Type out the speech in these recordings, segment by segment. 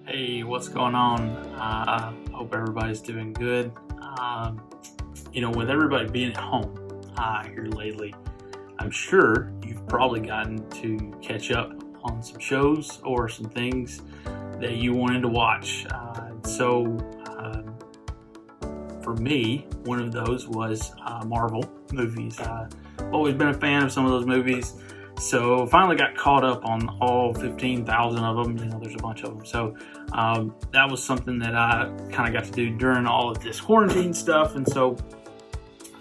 Hey, what's going on? I hope everybody's doing good. With everybody being at home here lately, I'm sure you've probably gotten to catch up on some shows or some things that you wanted to watch. For me, one of those was Marvel movies. I've always been a fan of some of those movies. So finally got caught up on all 15,000 of them. There's a bunch of them. So that was something that I kind of got to do during all of this quarantine stuff. And so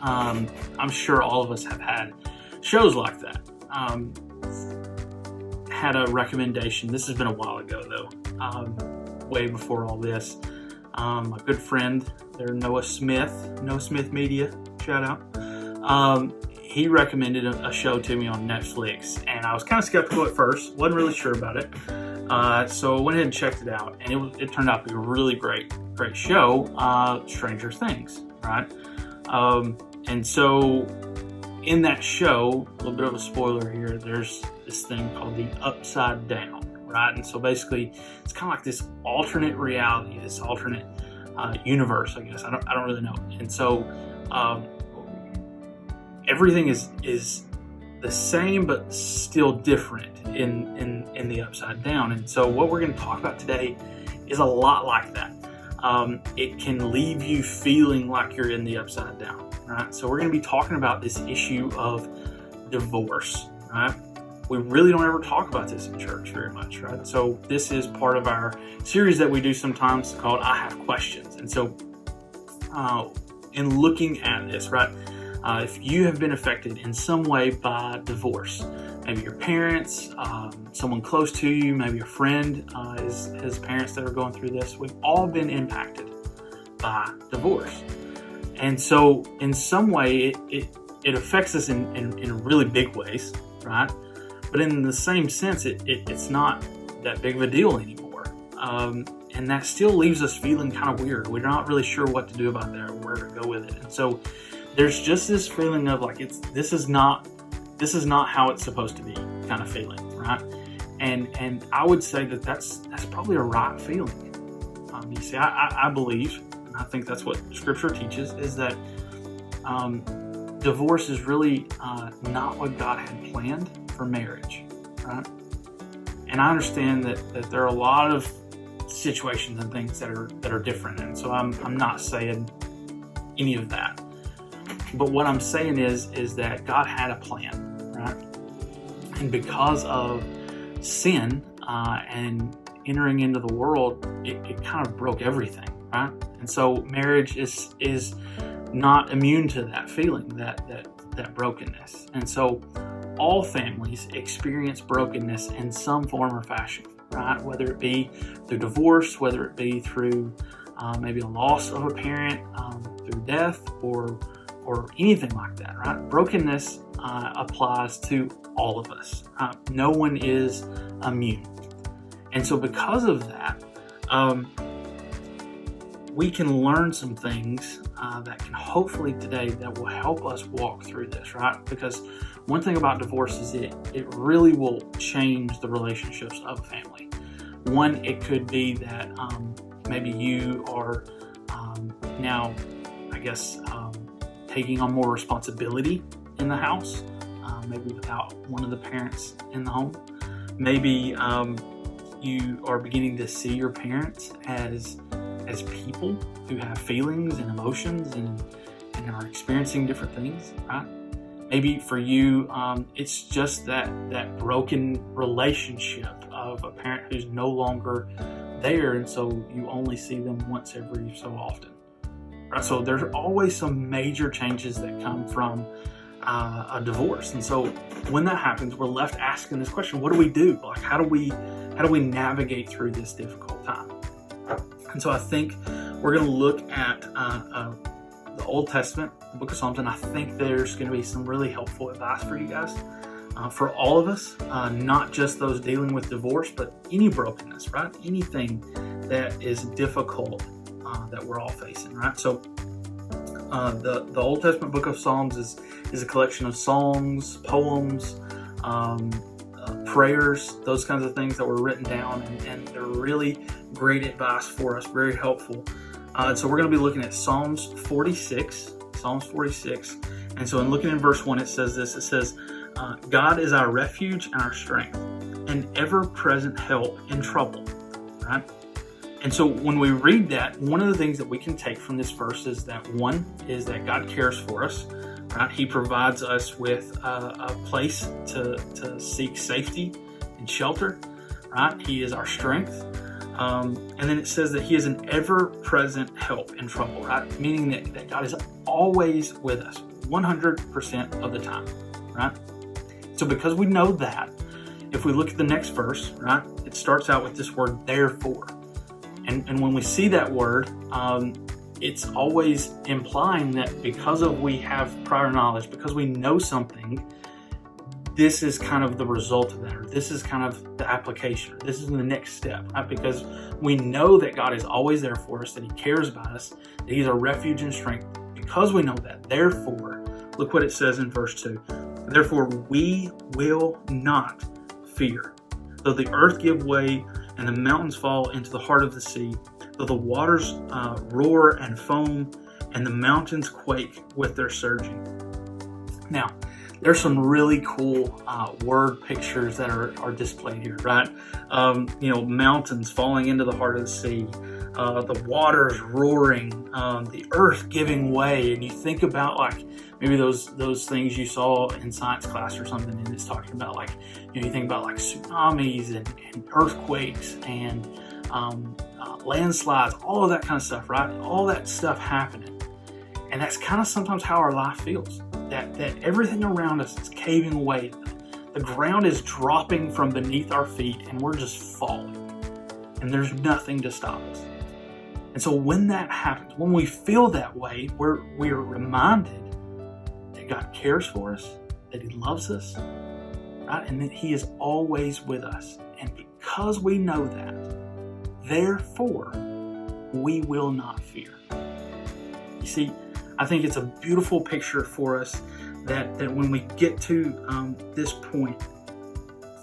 I'm sure all of us have had shows like that. Had a recommendation. This has been a while ago though, way before all this. My good friend there, Noah Smith Media, shout out. He recommended a show to me on Netflix, and I was kind of skeptical at first, wasn't really sure about it. So I went ahead and checked it out, and it turned out to be a really great show, Stranger Things, right? And so in that show, a little bit of a spoiler here, there's this thing called the Upside Down, right? And so basically, it's kind of like this alternate reality, this alternate universe, I guess. I don't really know. And so everything is the same but still different in the Upside Down. And so what we're going to talk about today is a lot like that. It can leave you feeling like you're in the Upside Down, right? So we're going to be talking about this issue of divorce, right? We really don't ever talk about this in church very much, right? So this is part of our series that we do sometimes called I Have Questions. And so in looking at this, right, if you have been affected in some way by divorce, maybe your parents, someone close to you, maybe a friend has parents that are going through this, we've all been impacted by divorce. And so in some way, it affects us in really big ways, right? But in the same sense, it's not that big of a deal anymore. And that still leaves us feeling kind of weird. We're not really sure what to do about that or where to go with it. And so there's just this feeling of like this is not how it's supposed to be kind of feeling, right? And I would say that's probably a right feeling. You see, I believe, and I think that's what Scripture teaches, is that divorce is really not what God had planned for marriage, right? And I understand that there are a lot of situations and things that are different, and so I'm not saying any of that. But what I'm saying is that God had a plan, right? And because of sin and entering into the world, it kind of broke everything, right? And so marriage is not immune to that feeling, that brokenness. And so all families experience brokenness in some form or fashion, right? Whether it be through divorce, whether it be through maybe a loss of a parent, through death, or anything like that, right? Brokenness applies to all of us. No one is immune. And so because of that, we can learn some things that can hopefully today that will help us walk through this, right? Because one thing about divorce is it really will change the relationships of a family. One, it could be that maybe you are now, I guess, taking on more responsibility in the house, maybe without one of the parents in the home. Maybe you are beginning to see your parents as people who have feelings and emotions and are experiencing different things, right? Maybe for you, it's just that broken relationship of a parent who's no longer there, and so you only see them once every so often. Right? So there's always some major changes that come from a divorce, and so when that happens, we're left asking this question: what do we do? Like, how do we navigate through this difficult time? And so I think we're going to look at the Old Testament, the Book of Psalms, and I think there's going to be some really helpful advice for you guys, for all of us, not just those dealing with divorce, but any brokenness, right? Anything that is difficult that we're all facing, right? So the Old Testament Book of Psalms is a collection of songs, poems, prayers, those kinds of things that were written down, and they're really great advice for us, very helpful. So we're going to be looking at Psalms 46. And so in looking in verse 1, it says this. It says, God is our refuge and our strength, an ever-present help in trouble. Right? And so when we read that, one of the things that we can take from this verse is that one is that God cares for us. Right? He provides us with a place to seek safety and shelter. Right? He is our strength. And then it says that He is an ever-present help in trouble. Right? Meaning that God is always with us, 100% of the time. Right? So because we know that, if we look at the next verse, right, it starts out with this word therefore. And when we see that word, it's always implying that because we have prior knowledge, because we know something, this is kind of the result of that, or this is kind of the application, or this is the next step, right? Because we know that God is always there for us, that He cares about us, that He's our refuge and strength. Because we know that, therefore, look what it says in verse 2. Therefore, we will not fear, though the earth give way and the mountains fall into the heart of the sea, though the waters roar and foam and the mountains quake with their surging. Now, there's some really cool word pictures that are displayed here, right? Mountains falling into the heart of the sea, the waters roaring, the earth giving way, and you think about like maybe those things you saw in science class or something, and it's talking about like, you think about like tsunamis and earthquakes and landslides, all of that kind of stuff, right? All that stuff happening. And that's kind of sometimes how our life feels, that everything around us is caving away. The ground is dropping from beneath our feet and we're just falling. And there's nothing to stop us. And so when that happens, when we feel that way, we are reminded that God cares for us, that He loves us, right? And that He is always with us. And because we know that, therefore, we will not fear. You see, I think it's a beautiful picture for us that when we get to this point,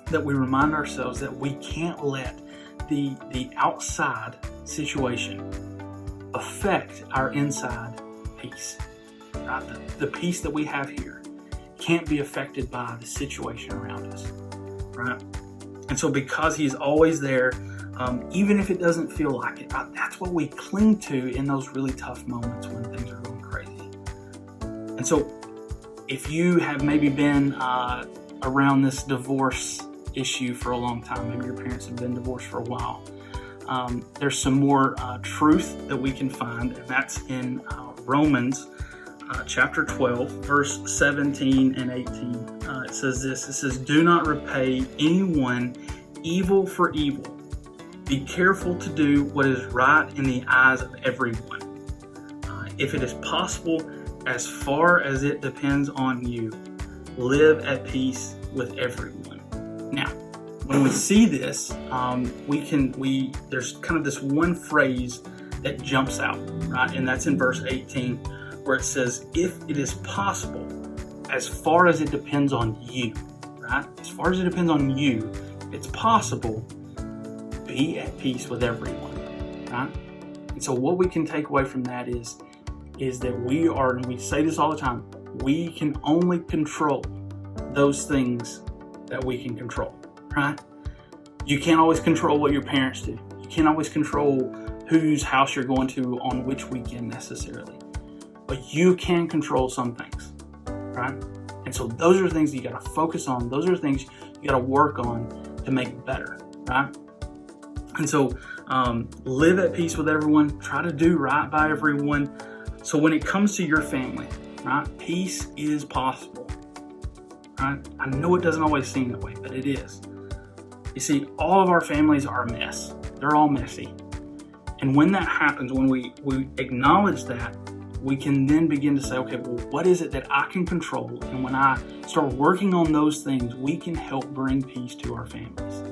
that we remind ourselves that we can't let the outside situation affect our inside peace. Right? The peace that we have here can't be affected by the situation around us. Right? And so because He's always there, even if it doesn't feel like it, right? That's what we cling to in those really tough moments when things are going crazy. And so if you have maybe been around this divorce issue for a long time, maybe your parents have been divorced for a while, there's some more truth that we can find, and that's in Romans chapter 12, verse 17 and 18. It says this, it says, "Do not repay anyone evil for evil. Be careful to do what is right in the eyes of everyone. If it is possible, as far as it depends on you, live at peace with everyone." Now, when we see this, there's kind of this one phrase that jumps out, right? And that's in verse 18, where it says, "If it is possible, as far as it depends on you," right? As far as it depends on you, it's possible, be at peace with everyone, right? And so what we can take away from that is that we are, and we say this all the time, we can only control those things that we can control, right? You can't always control what your parents do. You can't always control whose house you're going to on which weekend necessarily. But you can control some things, right? And so those are things you got to focus on. Those are things you got to work on to make it better, right? And so live at peace with everyone. Try to do right by everyone. So when it comes to your family, right, peace is possible, right? I know it doesn't always seem that way, but it is. You see, all of our families are a mess. They're all messy. And when that happens, when we acknowledge that, we can then begin to say, okay, well, what is it that I can control? And when I start working on those things, we can help bring peace to our families.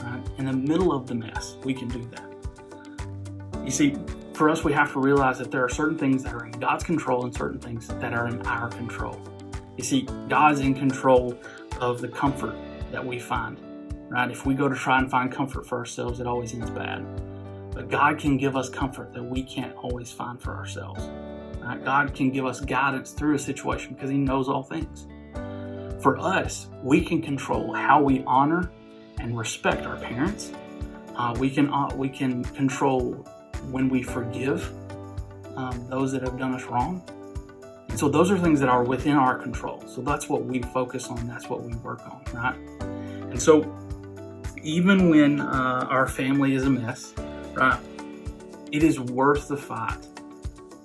Right? In the middle of the mess, we can do that. You see, for us, we have to realize that there are certain things that are in God's control and certain things that are in our control. You see, God's in control of the comfort that we find right? If we go to try and find comfort for ourselves, it always ends bad. But God can give us comfort that we can't always find for ourselves. Right? God can give us guidance through a situation because He knows all things. For us, we can control how we honor and respect our parents. We can control when we forgive those that have done us wrong. And so those are things that are within our control. So that's what we focus on. That's what we work on, right? And so even when our family is a mess, right, it is worth the fight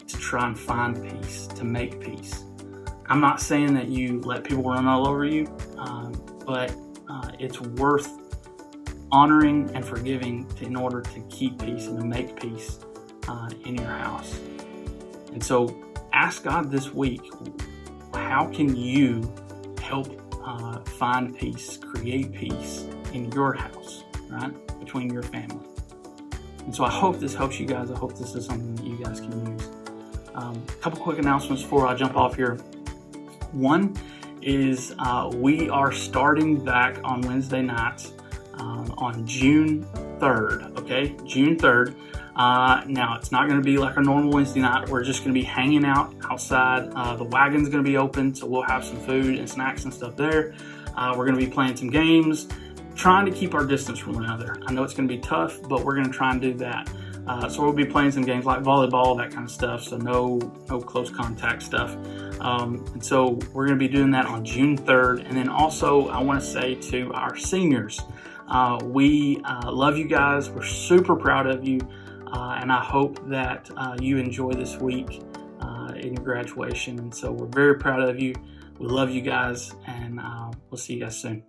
to try and find peace, to make peace. I'm not saying that you let people run all over you, but it's worth honoring and forgiving in order to keep peace and to make peace in your house. And so ask God this week, how can you help find peace, create peace in your house, right, between your family? And so I hope this helps you guys. I hope this is something that you guys can use. A couple quick announcements before I jump off here. One is we are starting back on Wednesday nights on June 3rd, okay? June 3rd. Now, it's not going to be like a normal Wednesday night. We're just going to be hanging out outside. The wagon's going to be open, so we'll have some food and snacks and stuff there. We're going to be playing some games, trying to keep our distance from one another. I know it's going to be tough, but we're going to try and do that. So we'll be playing some games like volleyball, that kind of stuff, so no close contact stuff. And so we're going to be doing that on June 3rd. And then also, I want to say to our seniors, we love you guys. We're super proud of you. And I hope that you enjoy this week in your graduation. And so we're very proud of you. We love you guys, and we'll see you guys soon.